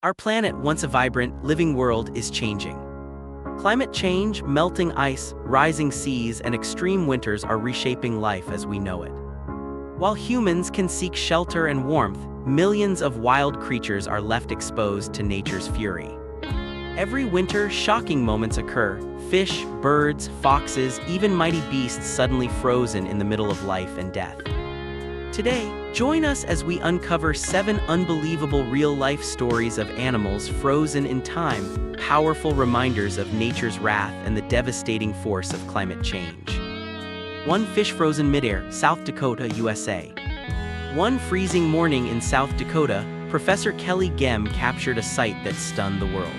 Our planet, once a vibrant, living world, is changing. Climate change, melting ice, rising seas, and extreme winters are reshaping life as we know it. While humans can seek shelter and warmth, millions of wild creatures are left exposed to nature's fury. Every winter, shocking moments occur: fish, birds, foxes, even mighty beasts suddenly frozen in the middle of life and death. Today, join us as we uncover 7 unbelievable real-life stories of animals frozen in time, powerful reminders of nature's wrath and the devastating force of climate change. 1 fish frozen midair, South Dakota, USA. One freezing morning in South Dakota, Professor Kelly Gem captured a sight that stunned the world.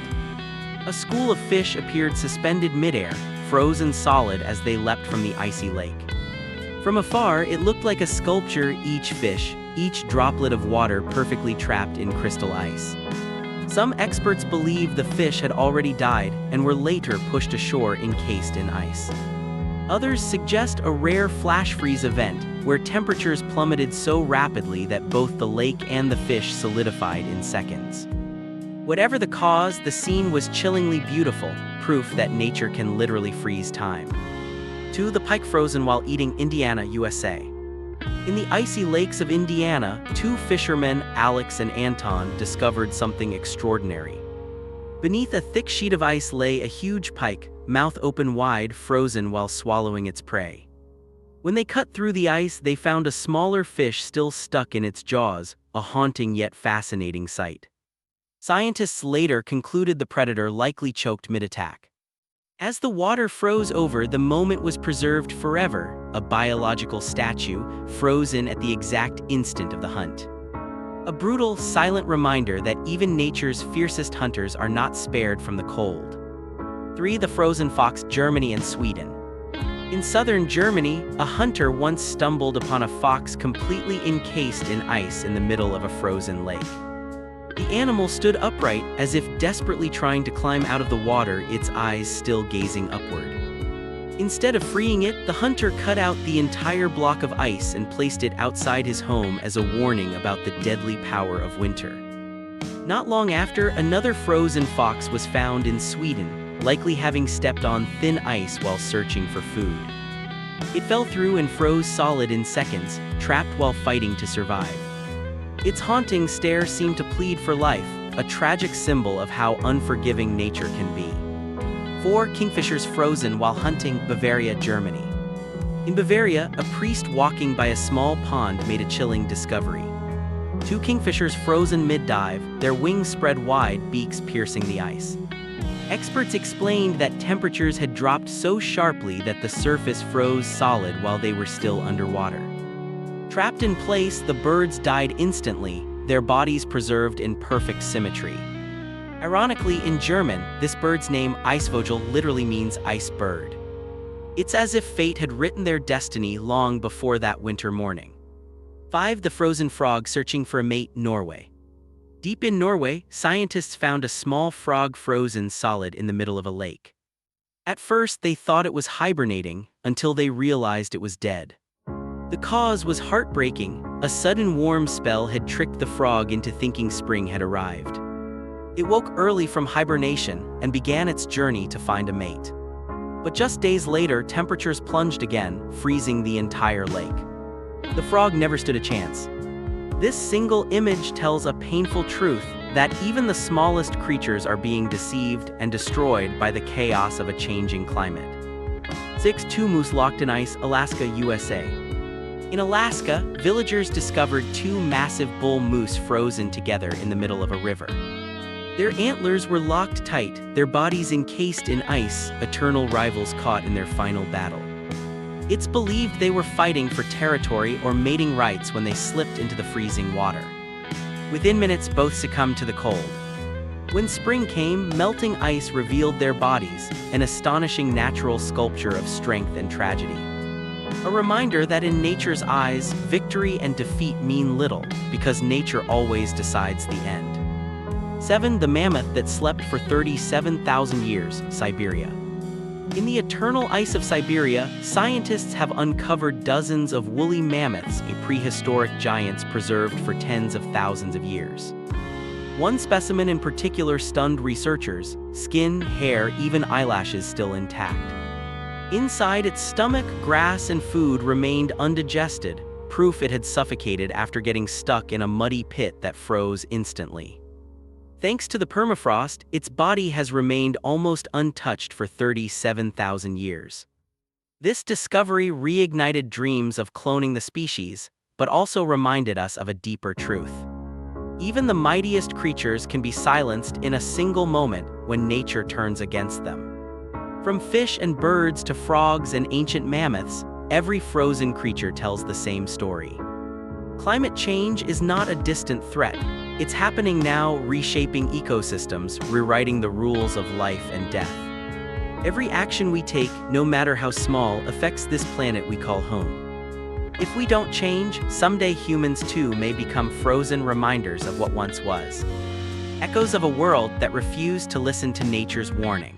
A school of fish appeared suspended midair, frozen solid as they leapt from the icy lake. From afar, it looked like a sculpture: each fish, each droplet of water perfectly trapped in crystal ice. Some experts believe the fish had already died and were later pushed ashore encased in ice. Others suggest a rare flash freeze event, where temperatures plummeted so rapidly that both the lake and the fish solidified in seconds. Whatever the cause, the scene was chillingly beautiful, proof that nature can literally freeze time. 2. The pike frozen while eating, Indiana, USA. In the icy lakes of Indiana, 2 fishermen, Alex and Anton, discovered something extraordinary. Beneath a thick sheet of ice lay a huge pike, mouth open wide, frozen while swallowing its prey. When they cut through the ice, they found a smaller fish still stuck in its jaws, a haunting yet fascinating sight. Scientists later concluded the predator likely choked mid-attack. As the water froze over, the moment was preserved forever, a biological statue, frozen at the exact instant of the hunt. A brutal, silent reminder that even nature's fiercest hunters are not spared from the cold. 3. The frozen fox, Germany and Sweden. In southern Germany, a hunter once stumbled upon a fox completely encased in ice in the middle of a frozen lake. The animal stood upright, as if desperately trying to climb out of the water, its eyes still gazing upward. Instead of freeing it, the hunter cut out the entire block of ice and placed it outside his home as a warning about the deadly power of winter. Not long after, another frozen fox was found in Sweden, likely having stepped on thin ice while searching for food. It fell through and froze solid in seconds, trapped while fighting to survive. Its haunting stare seemed to plead for life, a tragic symbol of how unforgiving nature can be. 4. Kingfishers frozen while hunting, Bavaria, Germany. In Bavaria, a priest walking by a small pond made a chilling discovery. 2 kingfishers frozen mid-dive, their wings spread wide, beaks piercing the ice. Experts explained that temperatures had dropped so sharply that the surface froze solid while they were still underwater. Trapped in place, the birds died instantly, their bodies preserved in perfect symmetry. Ironically, in German, this bird's name, Eisvogel, literally means ice bird. It's as if fate had written their destiny long before that winter morning. 5. The frozen frog searching for a mate, Norway. Deep in Norway, scientists found a small frog frozen solid in the middle of a lake. At first, they thought it was hibernating, until they realized it was dead. The cause was heartbreaking. A sudden warm spell had tricked the frog into thinking spring had arrived. It woke early from hibernation and began its journey to find a mate. But just days later, temperatures plunged again, freezing the entire lake. The frog never stood a chance. This single image tells a painful truth, that even the smallest creatures are being deceived and destroyed by the chaos of a changing climate. 6. 2 moose locked in ice, Alaska, USA. In Alaska, villagers discovered 2 massive bull moose frozen together in the middle of a river. Their antlers were locked tight, their bodies encased in ice, eternal rivals caught in their final battle. It's believed they were fighting for territory or mating rights when they slipped into the freezing water. Within minutes, both succumbed to the cold. When spring came, melting ice revealed their bodies, an astonishing natural sculpture of strength and tragedy. A reminder that in nature's eyes, victory and defeat mean little, because nature always decides the end. 7. The mammoth that slept for 37,000 years, Siberia. In the eternal ice of Siberia, scientists have uncovered dozens of woolly mammoths, prehistoric giants preserved for tens of thousands of years. One specimen in particular stunned researchers: skin, hair, even eyelashes still intact. Inside its stomach, grass and food remained undigested, proof it had suffocated after getting stuck in a muddy pit that froze instantly. Thanks to the permafrost, its body has remained almost untouched for 37,000 years. This discovery reignited dreams of cloning the species, but also reminded us of a deeper truth. Even the mightiest creatures can be silenced in a single moment when nature turns against them. From fish and birds to frogs and ancient mammoths, every frozen creature tells the same story. Climate change is not a distant threat. It's happening now, reshaping ecosystems, rewriting the rules of life and death. Every action we take, no matter how small, affects this planet we call home. If we don't change, someday humans too may become frozen reminders of what once was. Echoes of a world that refused to listen to nature's warning.